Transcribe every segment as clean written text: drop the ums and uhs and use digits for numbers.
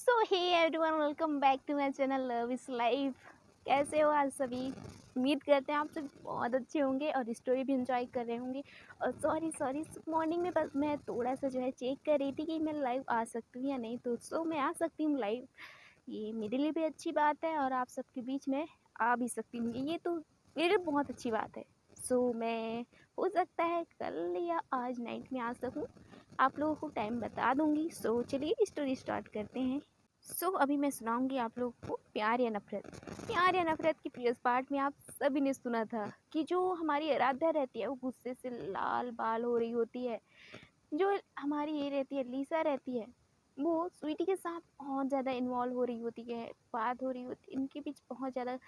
So hey everyone, welcome back to my channel love is life. कैसे हो आज सभी? उम्मीद करते हैं आप सब बहुत अच्छे होंगे और स्टोरी भी इंजॉय कर रहे होंगे। और सॉरी सॉरी मॉर्निंग में बस मैं थोड़ा सा जो है चेक कर रही थी कि मैं लाइव आ सकती हूँ या नहीं। तो मैं आ सकती हूँ लाइव, ये मेरे लिए भी अच्छी बात है और आप सबके बीच में आ भी सकती हूँ, ये तो मेरे लिए बहुत अच्छी बात है। मैं हो सकता है कल या आज नाइट में आ सकूँ, आप लोगों को टाइम बता दूंगी। चलिए स्टोरी स्टार्ट करते हैं। अभी मैं सुनाऊंगी आप लोगों को प्यार या नफरत। प्यार या नफरत की प्रीवियस पार्ट में आप सभी ने सुना था कि जो हमारी आराध्या रहती है वो गुस्से से लाल बाल हो रही होती है। जो हमारी ये रहती है लीसा रहती है, वो स्वीटी के साथ बहुत ज़्यादा इन्वॉल्व हो रही होती है, बात हो रही होती है, इनके बीच बहुत ज़्यादा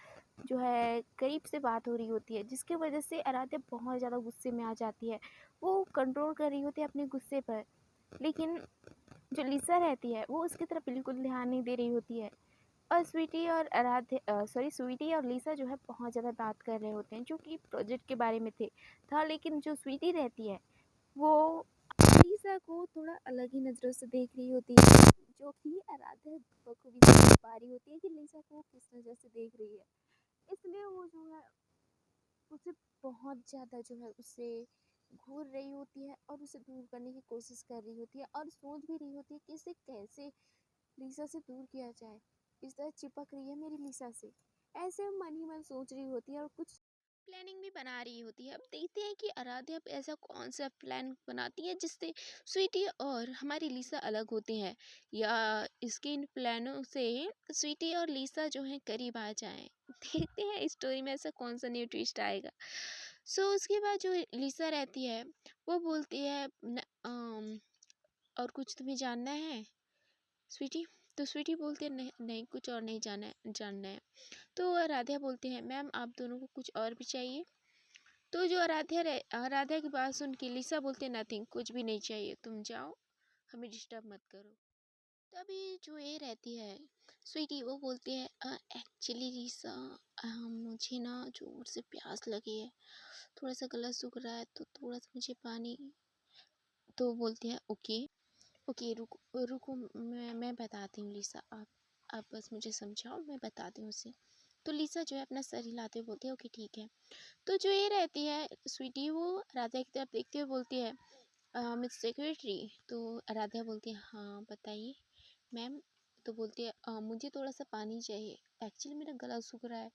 जो है करीब से बात हो रही होती है, जिसकी वजह से आराध्या बहुत ज़्यादा गुस्से में आ जाती है। वो कंट्रोल कर रही होती है अपने गुस्से पर, लेकिन जो लिसा रहती है वो उसकी तरफ बिल्कुल ध्यान नहीं दे रही होती है। और स्वीटी और लिसा जो है बहुत ज़्यादा बात कर रहे होते हैं, जो कि प्रोजेक्ट के बारे में था। लेकिन जो स्वीटी रहती है वो लिसा को थोड़ा अलग ही नज़रों से देख रही होती है, जो कि आराध्या बखूबी समझ पा रही होती है कि लिसा को किस नज़र से देख रही है। इसलिए वो जो है उसे बहुत ज़्यादा जो है उससे घूर रही होती है और उसे दूर करने की कोशिश कर रही होती है और सोच भी रही होती है कि इसे कैसे लिसा से दूर किया जाए। इस तरह चिपक रही है मेरी लिसा से, ऐसे मन ही मन सोच रही होती है और कुछ प्लानिंग भी बना रही होती है। अब देखते हैं कि आराध्या अब ऐसा कौन सा प्लान बनाती है जिससे स्वीटी और हमारी लिसा अलग होती हैं, या इसके इन प्लानों से स्वीटी और लिसा जो है करीब आ जाएं। देखते हैं स्टोरी में ऐसा कौन सा न्यू ट्विस्ट आएगा। उसके बाद जो लिसा रहती है वो बोलती है और कुछ तुम्हें जानना है स्वीटी? तो स्वीटी बोलती है नहीं नहीं, कुछ और नहीं जानना है। तो आराध्या बोलते हैं मैम आप दोनों को कुछ और भी चाहिए? तो जो आराध्या की बात सुन के लिसा बोलते हैं नथिंग, कुछ भी नहीं चाहिए, तुम जाओ, हमें डिस्टर्ब मत करो। तभी जो ये रहती है स्वीटी वो बोलती है एक्चुअली लिसा, मुझे ना जोर से प्यास लगी है, थोड़ा सा गला सूख रहा है, तो थोड़ा सा मुझे पानी। तो बोलती है ओके ओके, रुको रुको, मैं बताती हूँ लिसा, आप बस मुझे समझाओ, मैं बताती हूँ उसे। तो लिसा जो है अपना सर हिलाते हुए बोलती है ओके ठीक है। तो जो ये रहती है स्वीटी वो राधा की तरफ देखते हुए बोलती है मिस सेक्रेटरी। तो राधा बोलती है हाँ बताइए मैम। तो बोलती है मुझे थोड़ा सा पानी चाहिए, एक्चुअली मेरा गला सूख रहा है,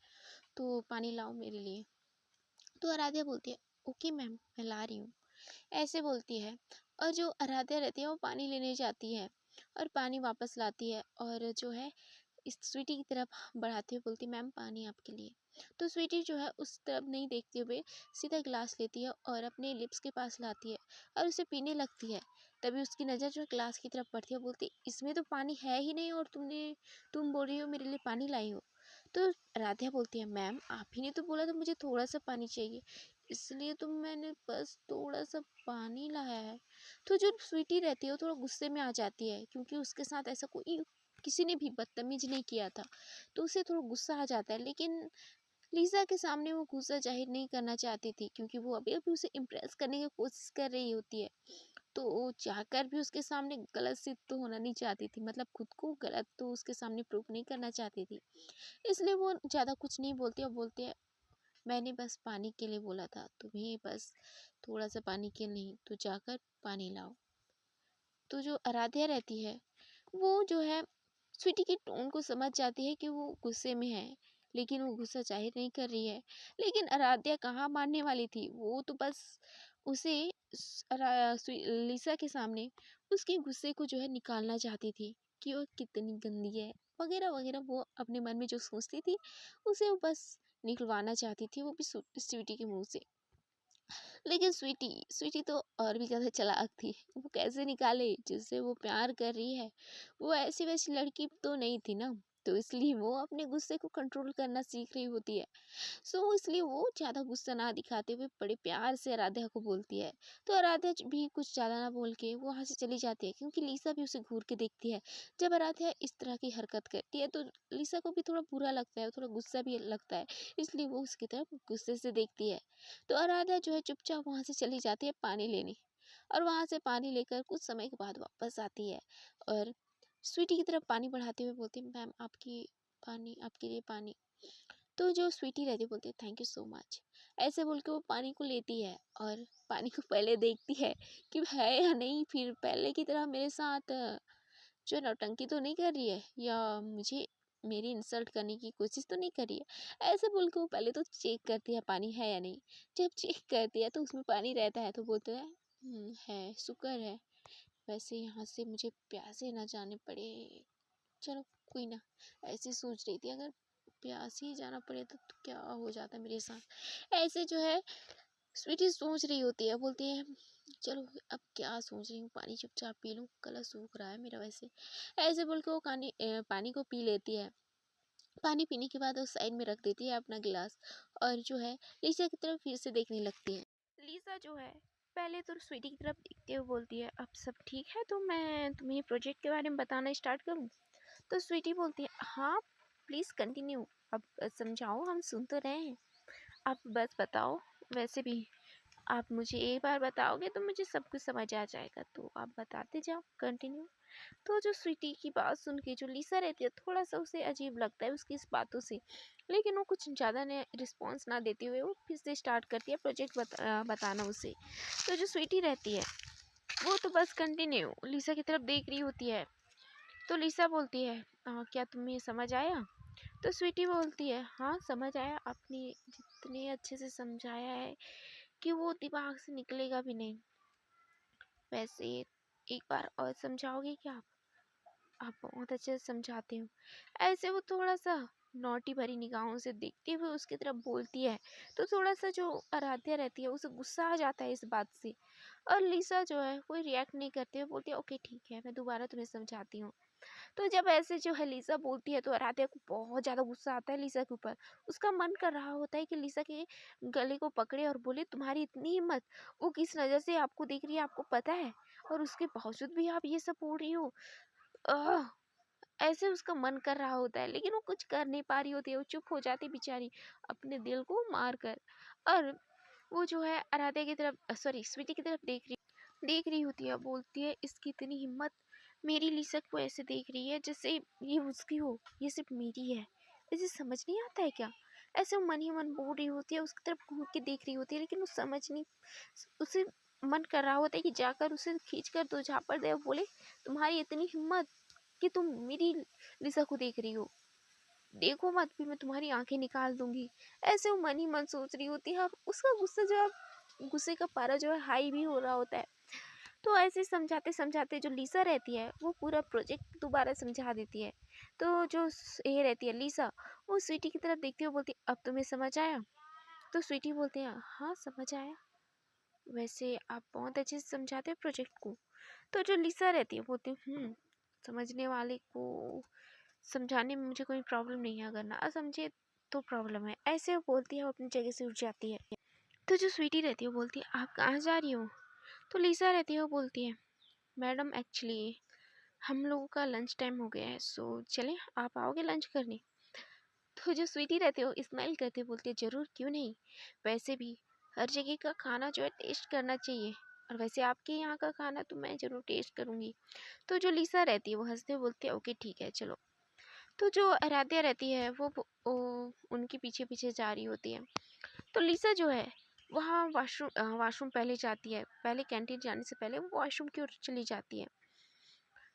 तो पानी लाओ मेरे लिए। तो आराध्या बोलती है ओके मैम, मैं ला रही हूँ, ऐसे बोलती है। और जो आराध्या रहती है वो पानी लेने जाती है और पानी वापस लाती है, और जो है इस स्वीटी की तरफ बढ़ाते हुए बोलती है मैम पानी आपके लिए। तो स्वीटी जो है उस तरफ नहीं देखते हुए सीधा गिलास लेती है और अपने लिप्स के पास लाती है और उसे पीने लगती है। तभी उसकी नज़र जो है ग्लास की तरफ पड़ती है, बोलती इसमें तो पानी है ही नहीं और तुम बोल रही हो मेरे लिए पानी लाई हो। तो राधिया बोलती है मैम आप ही ने तो बोला था मुझे थोड़ा सा पानी चाहिए, इसलिए तो मैंने बस थोड़ा सा पानी लाया है। तो जो स्वीटी रहती है वो थोड़ा गुस्से में आ जाती है, क्योंकि उसके साथ ऐसा कोई किसी ने भी बदतमीज नहीं किया था, तो उसे थोड़ा गुस्सा आ जाता है। लेकिन लीजा के सामने वो गुस्सा जाहिर नहीं करना चाहती थी, क्योंकि वो अभी अभी उसे इम्प्रेस करने की कोशिश कर रही होती है। तो वो चाहकर भी उसके सामने गलत सिद्ध तो होना नहीं चाहती थी, मतलब खुद को गलत तो उसके सामने प्रूफ नहीं करना चाहती थी। इसलिए वो ज़्यादा कुछ नहीं बोलती और बोलती है मैंने बस पानी के लिए बोला था, तुम्हें बस थोड़ा सा पानी के लिए, नहीं तो जाकर पानी लाओ। तो जो आराध्या रहती है वो जो है स्वीटी की टोन को समझ जाती है कि वो गुस्से में है, लेकिन वो गुस्सा जाहिर नहीं कर रही है। लेकिन आराध्या कहाँ मानने वाली थी, वो तो बस उसे लिसा के सामने उसके गुस्से को जो है निकालना चाहती थी कि वो कितनी गंदी है वगैरह वगैरह। वो अपने मन में जो सोचती थी उसे वो बस निकलवाना चाहती थी, वो भी स्वीटी के मुंह से। लेकिन स्वीटी स्वीटी तो और भी ज़्यादा चालाक थी। वो कैसे निकाले, जिससे वो प्यार कर रही है वो ऐसी वैसी लड़की तो नहीं थी ना, तो इसलिए वो अपने गुस्से को कंट्रोल करना सीख रही होती है। इसलिए वो ज़्यादा गुस्सा ना दिखाते हुए बड़े प्यार से आराध्या को बोलती है। तो आराध्या भी कुछ ज़्यादा ना बोल के वो वहाँ से चली जाती है, क्योंकि लिसा भी उसे घूर के देखती है। जब आराध्या इस तरह की हरकत करती है तो लिसा को भी थोड़ा बुरा लगता है, थोड़ा गुस्सा भी लगता है, इसलिए वो उसकी तरफ गुस्से से देखती है। तो आराध्या जो है चुपचाप वहाँ से चली जाती है पानी लेने, और वहाँ से पानी लेकर कुछ समय के बाद वापस आती है। और स्वीटी की तरफ पानी बढ़ाते हुए बोलती है, मैम आपकी पानी, आपके लिए पानी। तो जो स्वीटी रहती है बोलती है, थैंक यू सो मच। ऐसे बोल के वो पानी को लेती है और पानी को पहले देखती है कि है या नहीं, फिर पहले की तरह मेरे साथ जो नौटंकी तो नहीं कर रही है, या मुझे मेरी इंसल्ट करने की कोशिश तो नहीं कर रही है। ऐसे बोल के वो पहले तो चेक करती है पानी है या नहीं। जब चेक करती है तो उसमें पानी रहता है, तो बोलते हैं, है, शुक्र है, वैसे यहाँ से मुझे प्यासे ना जाने पड़े। चलो कोई ना, ऐसे सोच रही थी अगर प्यास ही जाना पड़े तो क्या हो जाता मेरे साथ। ऐसे जो है स्वीटी सोच रही होती है, बोलती है, चलो अब क्या सोच रही हूँ, पानी चुपचाप पी लूँ, गला सूख रहा है मेरा वैसे। ऐसे बोल के वो पानी को पी लेती है। पानी पीने के बाद वो साइड में रख देती है अपना गिलास, और जो है लीसा की तरफ फिर से देखने लगती है। लीसा जो है पहले तो स्वीटी की तरफ देखते हुए बोलती है, अब सब ठीक है तो मैं तुम्हें प्रोजेक्ट के बारे में बताना स्टार्ट करूँ। तो स्वीटी बोलती है, हाँ प्लीज़ कंटिन्यू, अब समझाओ, हम सुन तो रहे हैं, आप बस बताओ। वैसे भी आप मुझे एक बार बताओगे तो मुझे सब कुछ समझ आ जाएगा, तो आप बताते जाओ, कंटिन्यू। तो जो स्वीटी की बात सुन के जो लीसा रहती है, थोड़ा सा उसे अजीब लगता है उसकी इस बातों से, लेकिन वो कुछ ज़्यादा ने रिस्पॉन्स ना देते हुए वो फिर से स्टार्ट करती है प्रोजेक्ट बताना उसे। तो जो स्वीटी रहती है वो तो बस कंटिन्यू लीसा की तरफ देख रही होती है। तो लीसा बोलती है, क्या तुम्हें समझ आया?" तो स्वीटी बोलती है, हाँ समझ आया, आपने जितने अच्छे से समझाया है कि वो दिमाग से निकलेगा भी नहीं। वैसे एक बार और समझाओगे क्या आप बहुत अच्छे से समझाते हो। ऐसे वो थोड़ा सा नोटी भरी निगाहों से देखते हुए उसकी तरफ बोलती है। तो थोड़ा सा जो आराध्या रहती है उसे गुस्सा आ जाता है इस बात से, और लीसा जो है कोई रिएक्ट नहीं करते हुए बोलती है, ओके ठीक है, मैं दोबारा तुम्हें समझाती हूँ। तो जब ऐसे जो है लीसा बोलती है तो आराध्या को बहुत ज़्यादा गुस्सा आता है लीसा के ऊपर। उसका मन कर रहा होता है कि लीसा के गले को पकड़े और बोले, तुम्हारी इतनी हिम्मत, वो किस नज़र से आपको देख रही है आपको पता है, और उसके बावजूद भी आप ये सब बोल रही हो। आह! ऐसे उसका मन कर रहा होता है, लेकिन वो कुछ कर नहीं पा रही होती है, वो चुप हो जाती बेचारी अपने दिल को मार कर। और वो जो है आराध्या की तरफ, सॉरी स्वीटी की तरफ देख रही होती है, बोलती है, इसकी इतनी हिम्मत, मेरी लिसा को ऐसे देख रही है जैसे ये उसकी हो, ये सिर्फ मेरी है, इसे समझ नहीं आता है क्या। ऐसे वो मन ही मन बोल रही होती है, उसकी तरफ घूर के देख रही होती है, लेकिन वो समझ नहीं, उसे मन कर रहा होता है कि जाकर उसे खींच कर दो झापड़ दे और बोले, तुम्हारी इतनी हिम्मत कि तुम मेरी लिसा को देख रही हो, देखो मत भी मैं तुम्हारी आंखें निकाल दूंगी। ऐसे वो मन ही मन सोच रही होती है, और उसका गुस्सा जो है, गुस्से का पारा जो है हाई भी हो रहा होता है। तो ऐसे समझाते समझाते जो लीसा रहती है वो पूरा प्रोजेक्ट दोबारा समझा देती है। तो जो ये रहती है लीसा, वो स्वीटी की तरफ देखती हुई बोलती, अब तुम्हें समझ आया? तो स्वीटी बोलते हैं, हाँ समझ आया, वैसे आप बहुत अच्छे से समझाते हो प्रोजेक्ट को। तो जो लीसा रहती है बोलती है, समझने वाले को समझाने में मुझे कोई प्रॉब्लम नहीं है, अगर ना समझे तो प्रॉब्लम है। ऐसे वो बोलती है, वो अपनी जगह से उठ जाती है। तो जो स्वीटी रहती है वो बोलती है, आप कहाँ जा रही हो? तो लीसा रहती है वो बोलती है, मैडम एक्चुअली हम लोगों का लंच टाइम हो गया है, सो चलें, आप आओगे लंच करने? तो जो स्वीटी रहती है वो स्माइल करते बोलती है, ज़रूर क्यों नहीं, वैसे भी हर जगह का खाना जो है टेस्ट करना चाहिए, और वैसे आपके यहाँ का खाना तो मैं ज़रूर टेस्ट करूँगी। तो जो लीसा रहती है वो हंसते हुए बोलती है, ओके ठीक है चलो। तो जो आराध्या रहती है वो उनके पीछे पीछे जा रही होती है। तो लीसा जो है वहाँ वॉशरूम पहले जाती है, पहले कैंटीन जाने से पहले वो वॉशरूम की ओर चली जाती है।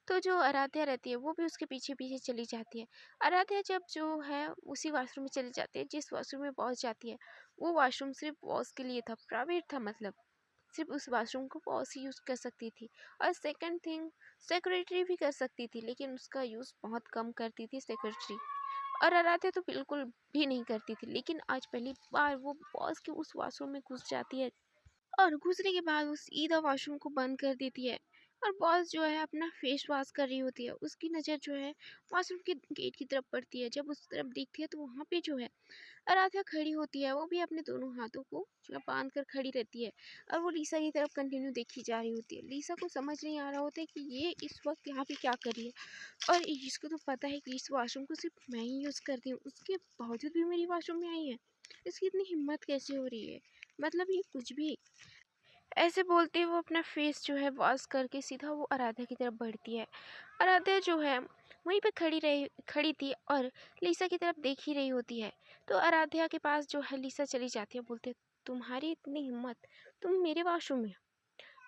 तो जो आराध्या रहती है वो भी उसके पीछे पीछे चली जाती है। आराध्या जब जो है उसी वॉशरूम में चली जाती है जिस वॉशरूम में बॉस जाती है। वो वॉशरूम सिर्फ बॉस के लिए था, प्राइवेट था, मतलब सिर्फ उस वॉशरूम को बॉस ही यूज़ कर सकती थी। और सेकंड थिंग, सेक्रेटरी भी कर सकती थी, लेकिन उसका यूज़ बहुत कम करती थी सेक्रेटरी। और आराध्या तो बिल्कुल भी नहीं करती थी, लेकिन आज पहली बार वो बॉस के उस वॉशरूम में घुस जाती है, और घुसने के बाद वो सीधा वॉशरूम को बंद कर देती है। और बॉस जो है अपना फेस वॉश कर रही होती है, उसकी नज़र जो है वॉशरूम के गेट की तरफ पड़ती है। जब उस तरफ देखती है तो वहाँ पे जो है आराध्या खड़ी होती है, वो भी अपने दोनों हाथों को जो है बांध कर खड़ी रहती है, और वो लीसा की तरफ कंटिन्यू देखी जा रही होती है। लीसा को समझ नहीं आ रहा होता है कि ये इस वक्त यहाँ पे क्या कर रही है, और इसको तो पता है कि इस वॉशरूम को सिर्फ मैं ही यूज़ करती हूँ, उसके बावजूद भी मेरी वॉशरूम में आई है, इसकी इतनी हिम्मत कैसे हो रही है, मतलब ये कुछ भी। ऐसे बोलते वो अपना फेस जो है वॉश करके सीधा वो आराध्या की तरफ बढ़ती है। आराध्या जो है वहीं पे खड़ी थी और लिसा की तरफ देख ही रही होती है। तो आराध्या के पास जो है लिसा चली जाती है, बोलते तुम्हारी इतनी हिम्मत, तुम मेरे वॉशरूम में।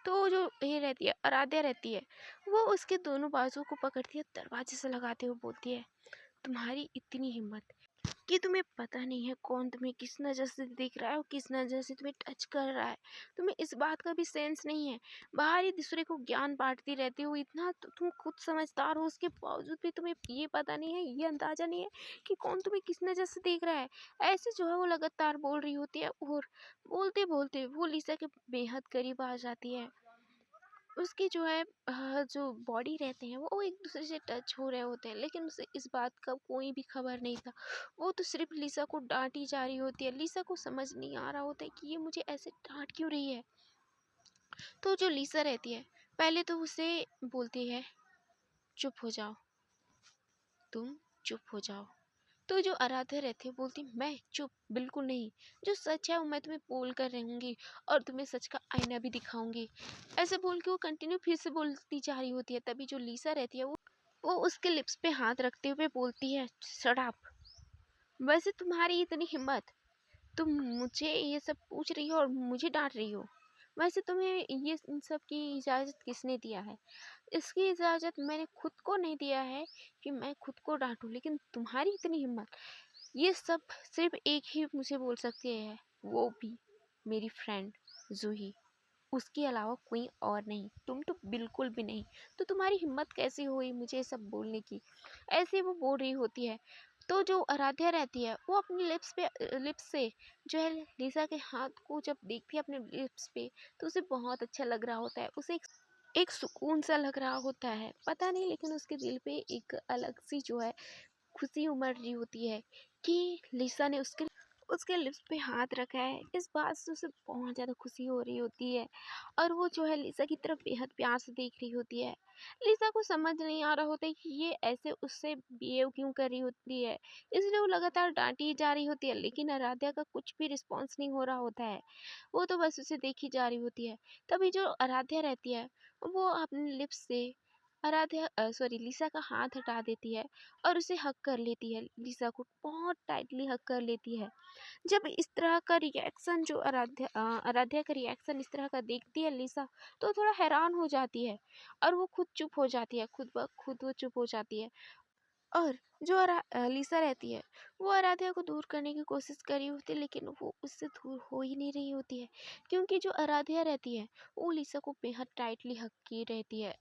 तो जो ये रहती है आराध्या रहती है, वो उसके दोनों बाजुओं को पकड़ती है, दरवाजे से लगाते हुए बोलती है तुम्हारी इतनी हिम्मत कि तुम्हें पता नहीं है कौन तुम्हें किस नज़र से देख रहा है और किस नज़र से तुम्हें टच कर रहा है। तुम्हें इस बात का भी सेंस नहीं है। बाहर ही दूसरे को ज्ञान बांटती रहती हो, इतना तो तुम खुद समझदार हो, उसके बावजूद भी तुम्हें ये पता नहीं है, ये अंदाजा नहीं है कि कौन तुम्हें किस नज़र से देख रहा है। ऐसे जो है वो लगातार बोल रही होती है और बोलते बोलते वो लिसा के बेहद करीब आ जाती है। उसकी जो है जो बॉडी रहते हैं वो एक दूसरे से टच हो रहे होते हैं, लेकिन उसे इस बात का कोई भी खबर नहीं था। वो तो सिर्फ लिसा को डांटी जा रही होती है। लिसा को समझ नहीं आ रहा होता है कि ये मुझे ऐसे डांट क्यों रही है। तो जो लिसा रहती है पहले तो उसे बोलती है चुप हो जाओ, तुम चुप हो जाओ। तो जो आराध्या रहती है बोलती मैं चुप बिल्कुल नहीं, जो सच है वो मैं तुम्हें बोल कर रहूंगी और तुम्हें सच का आईना भी दिखाऊंगी। ऐसे बोल के वो कंटिन्यू फिर से बोलती जा रही होती है। तभी जो लीसा रहती है वो उसके लिप्स पे हाथ रखते हुए बोलती है शट अप। वैसे तुम्हारी इतनी हिम्मत, तुम मुझे ये सब पूछ रही हो और मुझे डांट रही हो। वैसे तुम्हें ये इन सब की इजाज़त किसने दिया है? इसकी इजाज़त मैंने खुद को नहीं दिया है कि मैं खुद को डांटूं, लेकिन तुम्हारी इतनी हिम्मत, ये सब सिर्फ एक ही मुझे बोल सकती है, वो भी मेरी फ्रेंड जूही, उसके अलावा कोई और नहीं, तुम तो बिल्कुल भी नहीं। तो तुम्हारी हिम्मत कैसी हुई मुझे ये सब बोलने की। ऐसे वो बोल रही होती है। तो जो आराध्या रहती है वो अपने लिप्स से जो है लिसा के हाथ को जब देखती है अपने लिप्स पे, तो उसे बहुत अच्छा लग रहा होता है। उसे एक सुकून सा लग रहा होता है, पता नहीं, लेकिन उसके दिल पे एक अलग सी जो है खुशी उमड़ रही होती है कि लिसा ने उसके उसके लिप्स पे हाथ रखा है। इस बात से उसे बहुत ज़्यादा खुशी हो रही होती है और वो जो है लिसा की तरफ बेहद प्यार से देख रही होती है। लिसा को समझ नहीं आ रहा होता है कि ये ऐसे उससे बिहेव क्यों कर रही होती है, इसलिए वो लगातार डांटी जा रही होती है, लेकिन आराध्या का कुछ भी रिस्पॉन्स नहीं हो रहा होता है। वो तो बस उसे देखी जा रही होती है। तभी जो आराध्या रहती है वो अपने लिप्स से लिसा का हाथ हटा देती है और उसे हक कर लेती है। लिसा को बहुत टाइटली हक कर लेती है। जब इस तरह का रिएक्शन जो आराध्या का रिएक्शन इस तरह का देखती है लिसा, तो थोड़ा हैरान हो जाती है और वो खुद चुप हो जाती है, खुद ब खुद वो चुप हो जाती है। और जो लिसा रहती है वो आराध्या को दूर करने की कोशिश कर रही होती है, लेकिन वो उससे दूर हो ही नहीं रही होती है, क्योंकि जो आराध्या रहती है वो लिसा को बेहद टाइटली हक की रहती है,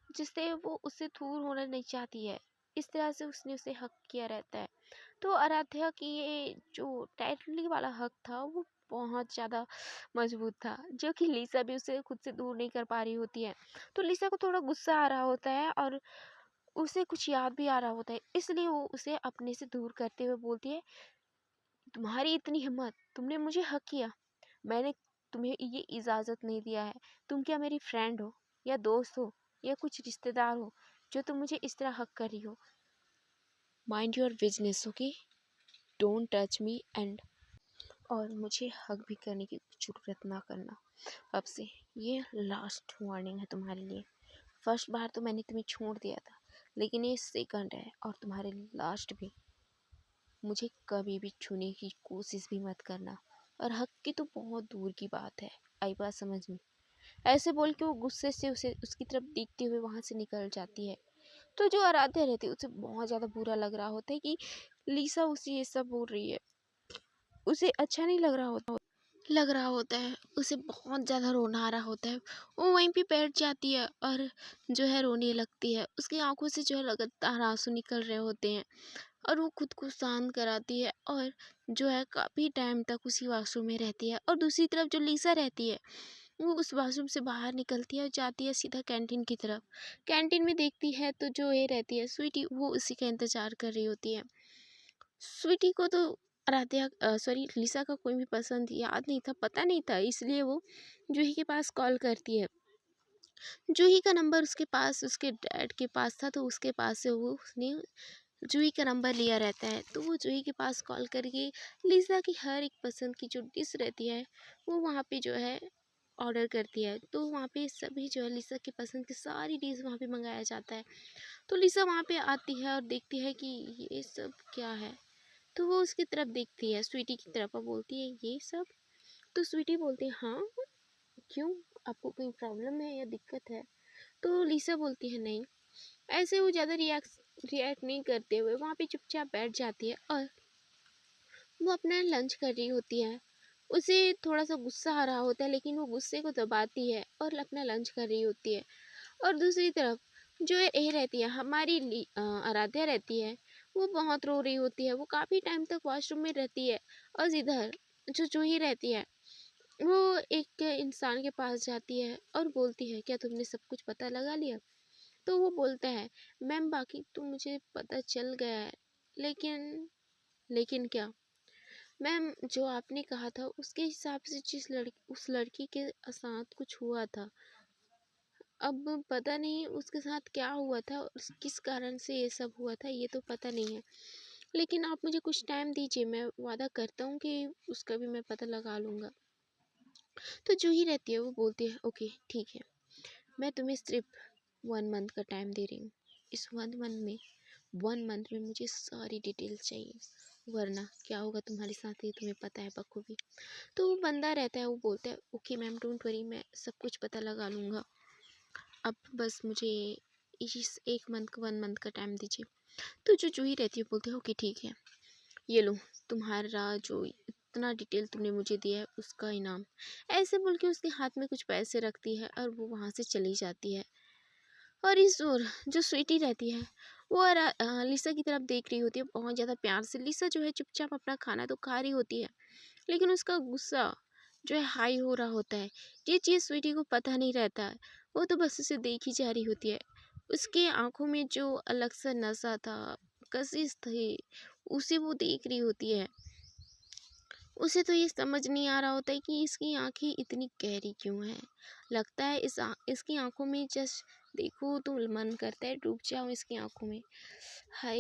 जिससे वो उससे दूर होना नहीं चाहती है। इस तरह से उसने उसे हक किया रहता है। तो आराध्या की ये जो टाइटली वाला हक था वो बहुत ज़्यादा मजबूत था, जो कि लिसा भी उसे खुद से दूर नहीं कर पा रही होती है। तो लिसा को थोड़ा गुस्सा आ रहा होता है और उसे कुछ याद भी आ रहा होता है, इसलिए वो उसे अपने से दूर करते हुए बोलती है तुम्हारी इतनी हिम्मत, तुमने मुझे हक किया, मैंने तुम्हें ये इजाज़त नहीं दिया है। तुम क्या मेरी फ्रेंड हो या दोस्त हो या कुछ रिश्तेदार हो जो तुम मुझे इस तरह हक कर रही हो? Mind your business, okay, don't touch me and और मुझे हक भी करने की जरूरत ना करना। अब से ये लास्ट वार्निंग है तुम्हारे लिए। फर्स्ट बार तो मैंने तुम्हें छोड़ दिया था, लेकिन ये सेकंड है और तुम्हारे लास्ट भी। मुझे कभी भी छूने की कोशिश भी मत करना, और हक की तो बहुत दूर की बात है। आई बात समझ में? ऐसे बोल के वो गुस्से से उसे उसकी तरफ देखते हुए वहां से निकल जाती है। तो जो आराध्या रहती है उसे बहुत ज़्यादा बुरा लग रहा होता है कि लीसा उसे ये सब बोल रही है। उसे अच्छा नहीं लग रहा होता है, उसे बहुत ज़्यादा रोना आ रहा होता है। वो वहीं पे बैठ जाती है और जो है रोने लगती है। उसकी आंखों से जो है लगातार आंसू निकल रहे होते हैं और वो खुद को शांत कराती है और जो है काफ़ी टाइम तक उसी वॉशरूम में रहती है। और दूसरी तरफ जो लीसा रहती है वो उस वॉशरूम से बाहर निकलती है और जाती है सीधा कैंटीन की तरफ। कैंटीन में देखती है तो जो ये रहती है स्वीटी, वो उसी का इंतज़ार कर रही होती है। स्वीटी को तो लिसा का कोई भी पसंद याद नहीं था, पता नहीं था, इसलिए वो जूही के पास कॉल करती है। जूही का नंबर उसके पास उसके डैड के पास था, तो उसके पास से वो उसने जूही का नंबर लिया रहता है। तो वो जूही के पास कॉल करके लिसा की हर एक पसंद की जो डिश रहती है वो वहाँ पे जो है ऑर्डर करती है। तो वहाँ पे सभी जो है लिसा की पसंद की सारी डिश वहाँ पे मंगाया जाता है। तो लिसा वहाँ पे आती है और देखती है कि ये सब क्या है। तो वो उसकी तरफ देखती है, स्वीटी की तरफ, और बोलती है ये सब। तो स्वीटी बोलती है हाँ, क्यों, आपको कोई प्रॉब्लम है या दिक्कत है? तो लिसा बोलती है नहीं। ऐसे वो ज़्यादा रिएक्ट नहीं करते हुए वहाँ पे चुपचाप बैठ जाती है और वो अपना लंच कर रही होती है। उसे थोड़ा सा गुस्सा आ रहा होता है, लेकिन वो गुस्से को दबाती है और अपना लंच कर रही होती है। और दूसरी तरफ जो ये रहती है, हमारी आराध्या रहती है, वो बहुत रो रही होती है। वो काफ़ी टाइम तक वॉशरूम में रहती है। और इधर जो जूही रहती है, वो एक इंसान के पास जाती है और बोलती है क्या तुमने सब कुछ पता लगा लिया? तो वो बोलता है मैम बाकी तो मुझे पता चल गया है, लेकिन लेकिन क्या? मैम जो आपने कहा था उसके हिसाब से उस लड़की के साथ कुछ हुआ था। अब पता नहीं उसके साथ क्या हुआ था और किस कारण से ये सब हुआ था, ये तो पता नहीं है। लेकिन आप मुझे कुछ टाइम दीजिए, मैं वादा करता हूँ कि उसका भी मैं पता लगा लूँगा। तो जो ही रहती है वो बोलती है ओके ठीक है, मैं तुम्हें सिर्फ 1 मंथ का टाइम दे रही हूँ। इस 1 मंथ में मुझे सारी डिटेल्स चाहिए, वरना क्या होगा तुम्हारे साथ ये तुम्हें पता है बखूबी। तो वो बंदा रहता है, वो बोलता है ओके मैम डोंट वरी, मैं सब कुछ पता लगा लूँगा, अब बस मुझे इस 1 मंथ का टाइम दीजिए। तो जो जूही रहती है बोलती है ओके ठीक है, ये लो तुम्हारा जो इतना डिटेल तुमने मुझे दिया है उसका इनाम। ऐसे बोल के उसके हाथ में कुछ पैसे रखती है और वो वहाँ से चली जाती है। और इस ओर जो स्वीटी रहती है वो लिसा की तरफ देख रही होती है बहुत ज़्यादा प्यार से। लिसा जो है चुपचाप अपना खाना तो खा रही होती है, लेकिन उसका गुस्सा जो है हाई हो रहा होता है। ये चीज़ स्वीटी को पता नहीं रहता है, वो तो बस उसे देखी जा रही होती है। उसकी आंखों में जो अलग सा नशा था, कशिश थी, उसे वो देख रही होती है। उसे तो ये समझ नहीं आ रहा होता है कि इसकी आंखें इतनी गहरी क्यों हैं। लगता है इसकी आंखों में जस्ट देखो तो मन करता है डूब जाऊं इसकी आंखों में। हाय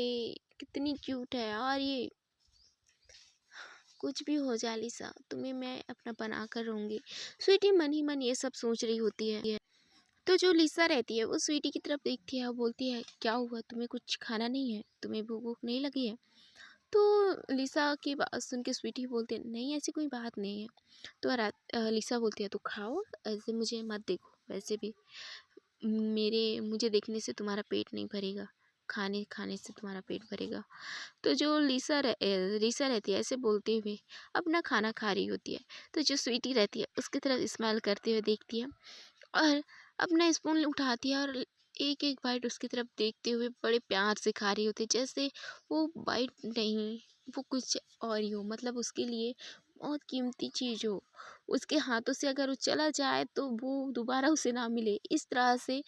कितनी क्यूट है यार ये। कुछ भी हो जाए लिसा, तुम्हें मैं अपना बना कर रहूँगी। स्वीटी मन ही मन ये सब सोच रही होती है। तो जो लिसा रहती है वो स्वीटी की तरफ देखती है और बोलती है क्या हुआ, तुम्हें कुछ खाना नहीं है, तुम्हें भूख भूख नहीं लगी है? तो लिसा की बात सुन के स्वीटी बोलती है नहीं ऐसी कोई बात नहीं है। तो लिसा बोलती है तो खाओ, ऐसे मुझे मत देखो, वैसे भी मुझे देखने से तुम्हारा पेट नहीं भरेगा, खाने खाने से तुम्हारा पेट भरेगा। तो जो लिसा रहती है ऐसे बोलते हुए अपना खाना खा रही होती है। तो जो स्वीटी रहती है उसकी तरफ स्माइल करते हुए देखती है और अपना स्पून उठाती है और एक एक बाइट उसकी तरफ देखते हुए बड़े प्यार से खा रही होती है, जैसे वो बाइट नहीं, वो कुछ और ही हो, मतलब उसके लिए बहुत कीमती चीज़ हो। उसके हाथों से अगर वो चला जाए तो वो दोबारा उसे ना मिले, इस तरह से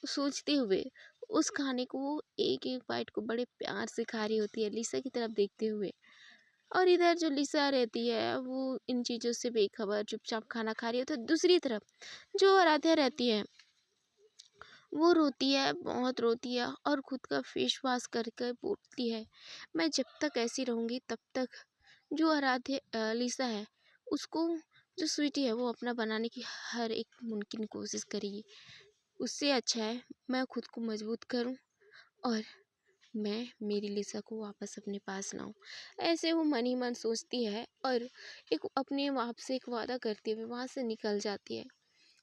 सोचते हुए उस खाने को वो एक एक बाइट को बड़े प्यार से खा रही होती है लिसा की तरफ देखते हुए। और इधर जो लिसा रहती है वो इन चीज़ों से बेखबर चुपचाप खाना खा रही होती है। दूसरी तरफ जो आराध्या रहती है वो रोती है, बहुत रोती है और खुद का फेस वॉश करके बोलती है मैं जब तक ऐसी रहूँगी तब तक जो लिसा है उसको, जो स्वीटी है वो अपना बनाने की हर एक मुमकिन कोशिश करेगी। उससे अच्छा है मैं खुद को मजबूत करूं और मैं मेरी लिसा को वापस अपने पास लाऊं। ऐसे वो मन ही मन सोचती है और एक अपने आप से एक वादा करते हुए वहाँ से निकल जाती है।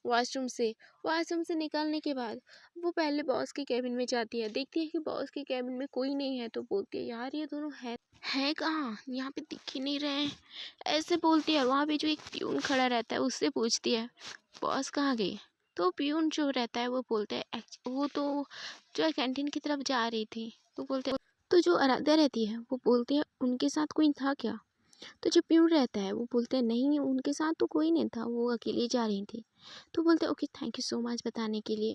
वॉशरूम से वॉशरूम से निकलने के बाद वो पहले बॉस के केबिन में जाती है, देखती है कि बॉस के केबिन में कोई नहीं है। तो बोलती है यार ये दोनों है कहाँ, यहाँ पे दिख ही नहीं रहे हैं। ऐसे बोलती है। वहाँ पे जो एक प्यून खड़ा रहता है उससे पूछती है बॉस कहाँ गई? तो प्यून जो रहता है वो बोलता है वो तो जो है कैंटीन की तरफ जा रही थी। तो बोलते हैं तो जो आराध्या रहती है वो बोलती है उनके साथ कोई था क्या? तो जो प्यून रहता है वो बोलते हैं नहीं उनके साथ तो कोई नहीं था, वो अकेली जा रही थी। तो बोलते हैं okay thank you so much बताने के लिए।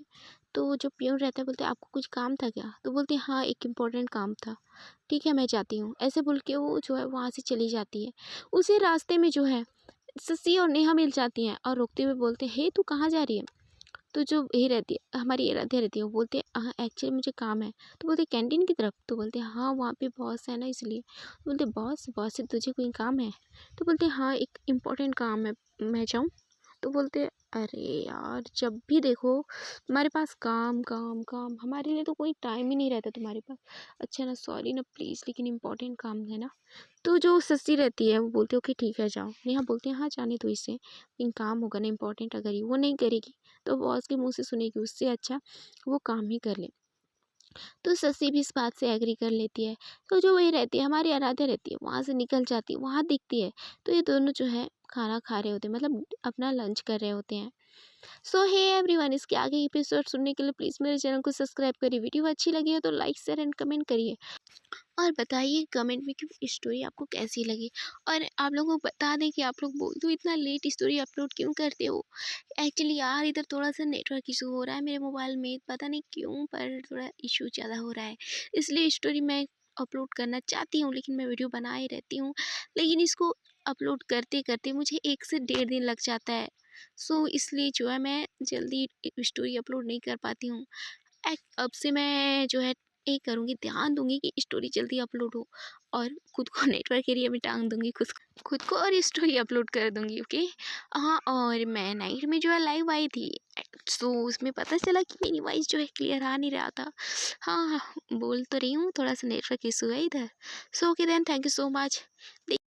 तो जो प्यून रहता है बोलते हैं आपको कुछ काम था क्या? तो बोलते हैं हाँ एक इम्पोर्टेंट काम था। ठीक है मैं जाती हूँ, ऐसे बोल के वो जो है वहाँ से चली जाती है। उसी रास्ते में जो है शशि और नेहा मिल जाती हैं और रोकते हुए बोलते हैं हे तू कहाँ जा रही है? तो जो ये रहती है हमारी आराध्या रहती है वो बोलते हैं हाँ एक्चुअली मुझे काम है। तो बोलते हैं कैंटीन की तरफ? तो बोलते हैं हाँ वहाँ पे बॉस है ना इसलिए। तो बोलते हैं बॉस बॉस से तुझे कोई काम है? तो बोलते हैं हाँ एक इम्पोर्टेंट काम है, मैं जाऊँ? तो बोलते हैं, अरे यार जब भी देखो तुम्हारे पास काम काम काम, हमारे लिए तो कोई टाइम ही नहीं रहता तुम्हारे पास। अच्छा ना, सॉरी ना प्लीज़, लेकिन इम्पोर्टेंट काम है ना। तो जो सस्ती रहती है वो बोलती है ओके ठीक है जाओ। नेहा बोलती है हाँ जाने दो इसे, लेकिन काम होगा ना इम्पोर्टेंट, अगर ये वो नहीं करेगी तो बॉस के मुँह से सुनेगी, उससे अच्छा वो काम ही कर ले। तो ससी भी इस बात से एग्री कर लेती है। तो जो वही रहती है हमारी आराध्या रहती है, वहाँ से निकल जाती है, वहाँ दिखती है तो ये दोनों जो है खाना खा रहे होते हैं, मतलब अपना लंच कर रहे होते हैं। सो हे एवरीवन, इसके आगे एपिसोड सुनने के लिए प्लीज़ मेरे चैनल को सब्सक्राइब करिए। वीडियो अच्छी लगी है तो लाइक शेयर एंड कमेंट करिए, और बताइए कमेंट में कि स्टोरी आपको कैसी लगी। और आप लोगों को बता दें कि आप लोग बोल दो इतना लेट स्टोरी अपलोड क्यों करते हो। एक्चुअली यार इधर थोड़ा सा नेटवर्क इशू हो रहा है मेरे मोबाइल में, पता नहीं क्यों, पर थोड़ा इशू ज़्यादा हो रहा है, इसलिए स्टोरी मैं अपलोड करना चाहती हूँ, लेकिन मैं वीडियो बना ही रहती हूँ, लेकिन इसको अपलोड करते करते मुझे 1 से 1.5 दिन लग जाता है। सो इसलिए जो है मैं जल्दी स्टोरी अपलोड नहीं कर पाती हूँ। अब से मैं जो है ये करूँगी, ध्यान दूँगी कि स्टोरी जल्दी अपलोड हो, और खुद को नेटवर्क एरिया में टांग दूँगी, खुद को और स्टोरी अपलोड कर दूँगी, ओके। हाँ, और मैं नाइट में जो है लाइव आई थी, सो उसमें पता चला कि मेरी वॉइस जो है क्लियर आ नहीं रहा था। हाँ हाँ, बोल तो रही हूँ, थोड़ा सा नेटवर्क इशू है इधर। So okay then, thank you so much.